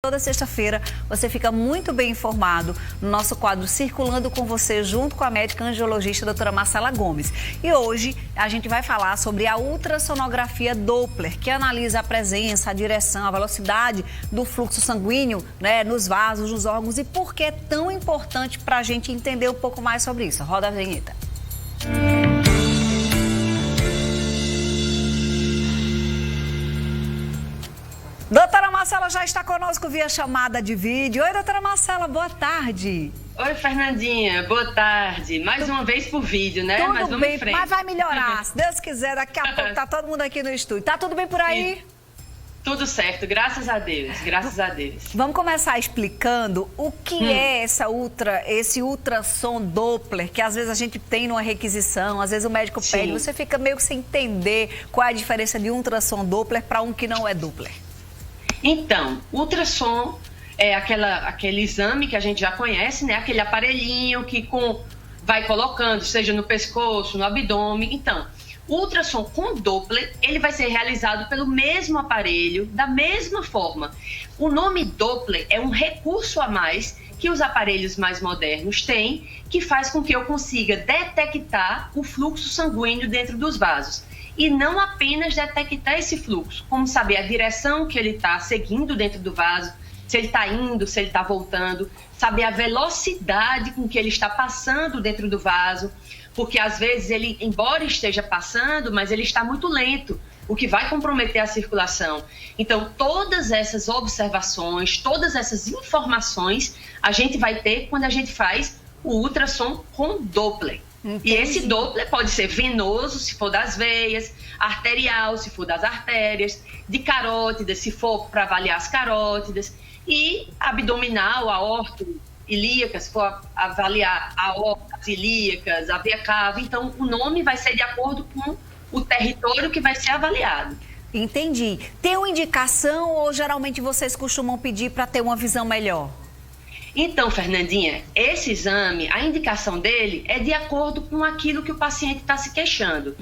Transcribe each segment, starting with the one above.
Toda sexta-feira você fica muito bem informado no nosso quadro Circulando com Você, junto com a médica angiologista doutora Marcela Gomes. E hoje a gente vai falar sobre a ultrassonografia Doppler, que analisa a presença, a direção, a velocidade do fluxo sanguíneo, nos vasos, nos órgãos, e por que é tão importante para a gente entender um pouco mais sobre isso. Roda a vinheta. Doutora Marcela já está conosco via chamada de vídeo. Oi, doutora Marcela, boa tarde. Oi, Fernandinha, boa tarde. Mais uma vez por vídeo, né? Tudo mas vamos bem, em frente. mas vai melhorar. Se Deus quiser, daqui a pouco tá todo mundo aqui no estúdio. Tá tudo bem por aí? Tudo certo, graças a Deus, graças a Deus. Vamos começar explicando o que é esse ultrassom Doppler, que às vezes a gente tem numa requisição, às vezes o médico pede, você fica meio que sem entender qual é a diferença de ultrassom Doppler para um que não é Doppler. Então, ultrassom é aquele exame que a gente já conhece, né? Aquele aparelhinho que vai colocando, seja no pescoço, no abdômen. Então, o ultrassom com Doppler, ele vai ser realizado pelo mesmo aparelho, da mesma forma. O nome Doppler é um recurso a mais que os aparelhos mais modernos têm, que faz com que eu consiga detectar o fluxo sanguíneo dentro dos vasos. E não apenas detectar esse fluxo, como saber a direção que ele está seguindo dentro do vaso, se ele está indo, se ele está voltando, saber a velocidade com que ele está passando dentro do vaso, porque às vezes ele, embora esteja passando, mas ele está muito lento, o que vai comprometer a circulação. Então, todas essas observações, todas essas informações, a gente vai ter quando a gente faz o ultrassom com Doppler. Entendi. E esse Doppler pode ser venoso, se for das veias, arterial, se for das artérias, de carótidas, se for para avaliar as carótidas, e abdominal, aorto-ilíaca, se for avaliar aortas ilíacas, a veia cava. Então, o nome vai ser de acordo com o território que vai ser avaliado. Entendi. Tem uma indicação ou geralmente vocês costumam pedir para ter uma visão melhor? Então, Fernandinha, esse exame, a indicação dele é de acordo com aquilo que o paciente está se queixando.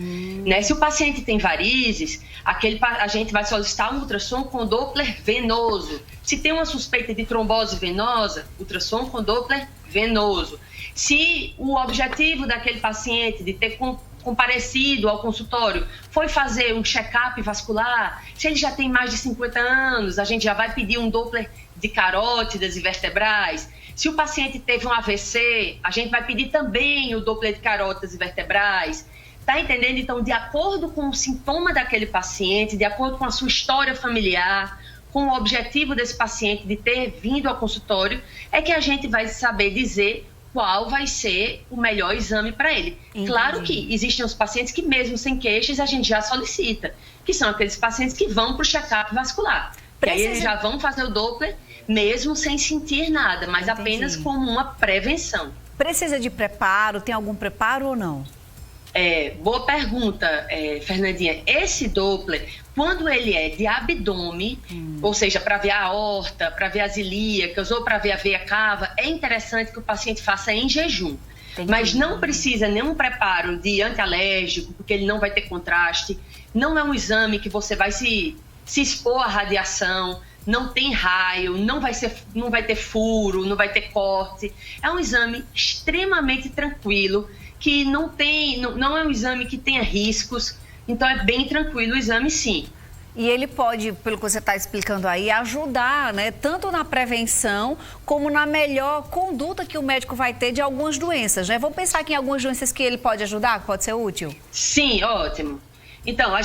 Se o paciente tem varizes, a gente vai solicitar um ultrassom com Doppler venoso. Se tem uma suspeita de trombose venosa, ultrassom com Doppler venoso. Se o objetivo daquele paciente de ter comparecido ao consultório foi fazer um check-up vascular, se ele já tem mais de 50 anos, a gente já vai pedir um Doppler de carótidas e vertebrais. Se o paciente teve um AVC, a gente vai pedir também o Doppler de carótidas e vertebrais. Tá entendendo? Então, de acordo com o sintoma daquele paciente, de acordo com a sua história familiar, com o objetivo desse paciente de ter vindo ao consultório, é que a gente vai saber dizer qual vai ser o melhor exame para ele. Entendi. Claro que existem os pacientes que mesmo sem queixas a gente já solicita, que são aqueles pacientes que vão para o check-up vascular. Que aí eles já vão fazer o Doppler mesmo sem sentir nada, mas Entendi. Apenas como uma prevenção. Precisa de preparo? Tem algum preparo ou não? Boa pergunta, Fernandinha. Esse Doppler, quando ele é de abdômen, ou seja, para ver a aorta, para ver as ilíacas ou para ver a veia cava, é interessante que o paciente faça em jejum. Entendi. Mas não precisa nenhum preparo de antialérgico, porque ele não vai ter contraste. Não é um exame que você vai se expor à radiação, não tem raio, não vai ter furo, não vai ter corte. É um exame extremamente tranquilo, que não é um exame que tenha riscos, então é bem tranquilo o exame, sim. E ele pode, pelo que você está explicando aí, ajudar, tanto na prevenção como na melhor conduta que o médico vai ter de algumas doenças, Vamos pensar aqui em algumas doenças que ele pode ajudar, que pode ser útil? Sim, ótimo. Então, a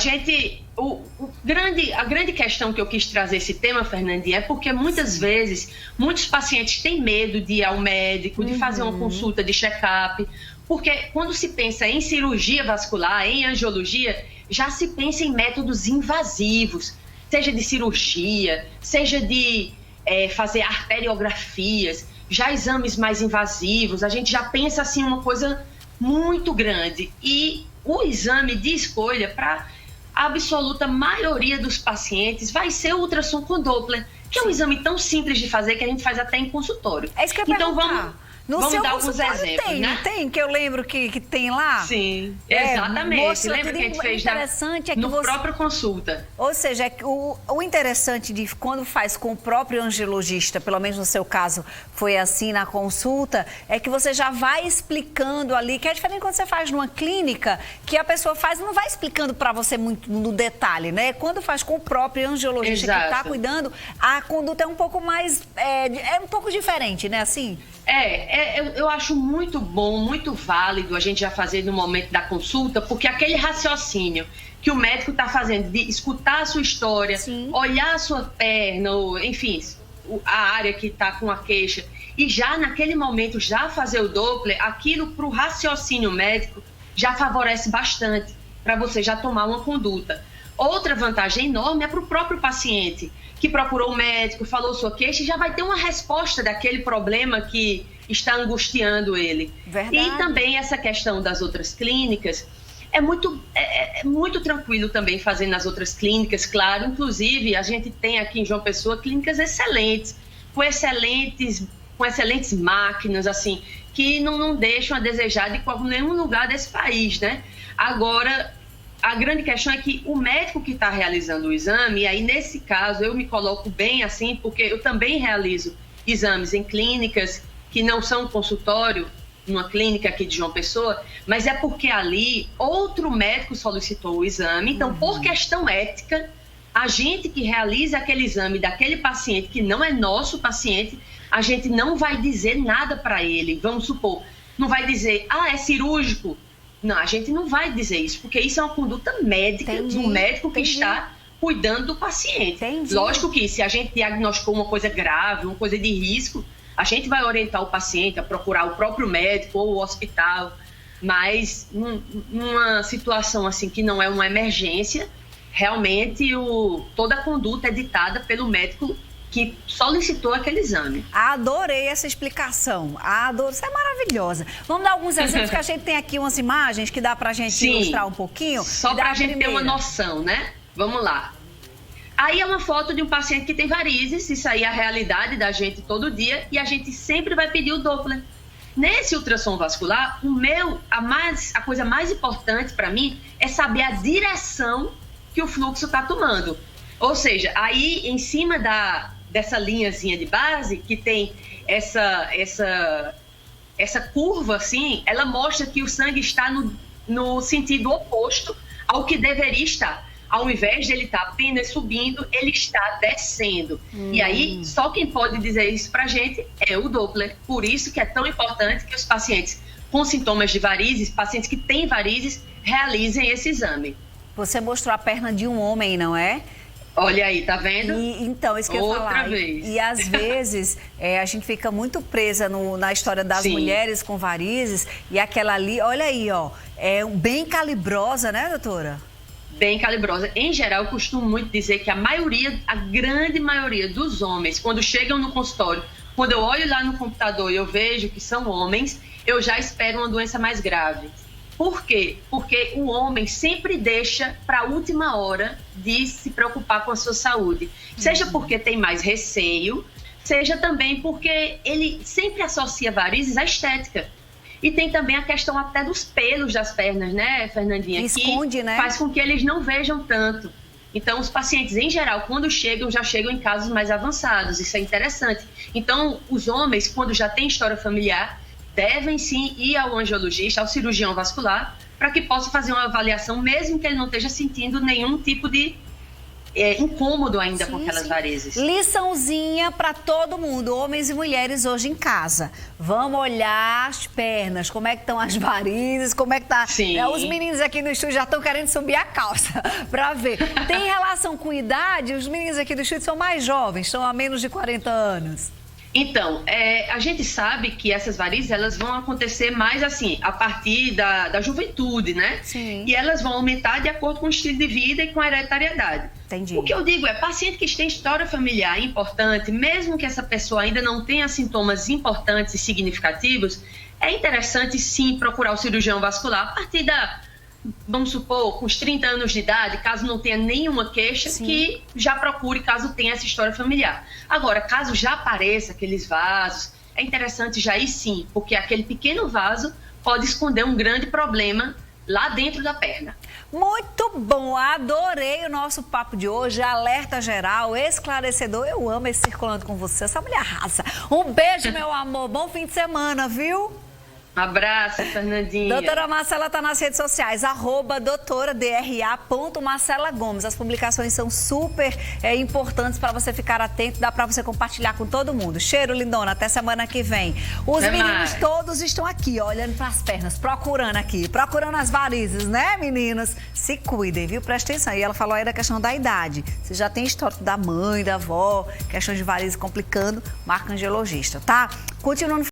grande questão que eu quis trazer esse tema, Fernandinha, é porque muitas vezes, muitos pacientes têm medo de ir ao médico, de fazer uma consulta de check-up, porque quando se pensa em cirurgia vascular, em angiologia, já se pensa em métodos invasivos, seja de cirurgia, seja de fazer arteriografias, já exames mais invasivos, a gente já pensa assim uma coisa muito grande. E o exame de escolha para a absoluta maioria dos pacientes vai ser o ultrassom com Doppler, que é um exame tão simples de fazer que a gente faz até em consultório. É isso que eu ia perguntar. No Vamos seu dar alguns consultório exemplos, tem, né? não tem? Que eu lembro que tem lá? Sim, exatamente. Mostra Lembra tudo. que a gente fez Interessante é que no você... próprio consulta. Ou seja, é que o interessante de quando faz com o próprio angiologista, pelo menos no seu caso foi assim na consulta, é que você já vai explicando ali, que é diferente quando você faz numa clínica, que a pessoa faz, não vai explicando para você muito no detalhe, né? Quando faz com o próprio angiologista que está cuidando, a conduta é um pouco mais, é um pouco diferente, né? Assim? Eu acho muito bom, muito válido a gente já fazer no momento da consulta, porque aquele raciocínio que o médico está fazendo de escutar a sua história, sim, olhar a sua perna, enfim, a área que está com a queixa, e já naquele momento já fazer o Doppler, aquilo para o raciocínio médico já favorece bastante para você já tomar uma conduta. Outra vantagem enorme é para o próprio paciente, que procurou o médico, falou sua queixa e já vai ter uma resposta daquele problema que está angustiando ele. Verdade. E também essa questão das outras clínicas, é muito tranquilo também fazer nas outras clínicas, claro. Inclusive, a gente tem aqui em João Pessoa clínicas excelentes, com excelentes máquinas, assim, que não deixam a desejar de nenhum lugar desse país, né? Agora, a grande questão é que o médico que está realizando o exame, e aí nesse caso eu me coloco bem assim, porque eu também realizo exames em clínicas que não são consultório, numa clínica aqui de João Pessoa, mas é porque ali outro médico solicitou o exame, então por questão ética, a gente que realiza aquele exame daquele paciente que não é nosso paciente, a gente não vai dizer nada para ele, vamos supor, não vai dizer, é cirúrgico. Não, a gente não vai dizer isso, porque isso é uma conduta médica do médico que está cuidando do paciente. Lógico que se a gente diagnosticou uma coisa grave, uma coisa de risco, a gente vai orientar o paciente a procurar o próprio médico ou o hospital, mas numa situação assim que não é uma emergência, realmente toda a conduta é ditada pelo médico que solicitou aquele exame. Adorei essa explicação. Isso é maravilhosa. Vamos dar alguns exemplos, que a gente tem aqui umas imagens que dá pra gente ilustrar um pouquinho. Só pra gente ter uma noção, né? Vamos lá. Aí é uma foto de um paciente que tem varizes, isso aí é a realidade da gente todo dia, e a gente sempre vai pedir o Doppler. Nesse ultrassom vascular, a coisa mais importante para mim é saber a direção que o fluxo está tomando. Ou seja, aí em cima dessa linhazinha de base, que tem essa curva assim, ela mostra que o sangue está no sentido oposto ao que deveria estar. Ao invés de ele estar apenas subindo, ele está descendo. E aí, só quem pode dizer isso pra gente é o Doppler. Por isso que é tão importante que os pacientes com sintomas de varizes, pacientes que têm varizes, realizem esse exame. Você mostrou a perna de um homem, não é? Olha aí, tá vendo? Então, isso que eu ia falar. Outra vez. E às vezes a gente fica muito presa na história das mulheres com varizes, e aquela ali, olha aí, ó, é bem calibrosa, né, doutora? Bem calibrosa. Em geral, eu costumo muito dizer que a grande maioria dos homens, quando chegam no consultório, quando eu olho lá no computador e eu vejo que são homens, eu já espero uma doença mais grave. Por quê? Porque o homem sempre deixa para a última hora de se preocupar com a sua saúde. Seja porque tem mais receio, seja também porque ele sempre associa varizes à estética. E tem também a questão até dos pelos das pernas, né, Fernandinha? Que esconde, né? Faz com que eles não vejam tanto. Então, os pacientes, em geral, quando chegam, já chegam em casos mais avançados. Isso é interessante. Então, os homens, quando já têm história familiar, devem sim ir ao angiologista, ao cirurgião vascular, para que possa fazer uma avaliação, mesmo que ele não esteja sentindo nenhum tipo de incômodo ainda com aquelas varizes. Liçãozinha para todo mundo, homens e mulheres hoje em casa. Vamos olhar as pernas, como é que estão as varizes, como é que tá. Os meninos aqui no estúdio já estão querendo subir a calça para ver. Tem relação com idade? Os meninos aqui do estúdio são mais jovens, estão há menos de 40 anos. Então, a gente sabe que essas varizes, elas vão acontecer mais assim, a partir da juventude, né? Sim. E elas vão aumentar de acordo com o estilo de vida e com a hereditariedade. Entendi. O que eu digo é, paciente que tem história familiar importante, mesmo que essa pessoa ainda não tenha sintomas importantes e significativos, é interessante sim procurar o cirurgião vascular a partir vamos supor, com os 30 anos de idade, caso não tenha nenhuma queixa, que já procure caso tenha essa história familiar. Agora, caso já apareça aqueles vasos, é interessante já ir sim, porque aquele pequeno vaso pode esconder um grande problema lá dentro da perna. Muito bom, adorei o nosso papo de hoje, alerta geral, esclarecedor. Eu amo esse Circulando com você, essa mulher arrasa. Um beijo, meu amor, bom fim de semana, viu? Um abraço, Fernandinha. Doutora Marcela está nas redes sociais, @doutoradra.marcela Gomes. As publicações são super importantes para você ficar atento, dá para você compartilhar com todo mundo. Cheiro, lindona, até semana que vem. Os meninos todos estão aqui, ó, olhando para as pernas, procurando as varizes, né, meninas? Se cuidem, viu? Presta atenção. E ela falou aí da questão da idade. Você já tem histórico da mãe, da avó, questão de varizes complicando, marca angiologista, tá? Continuando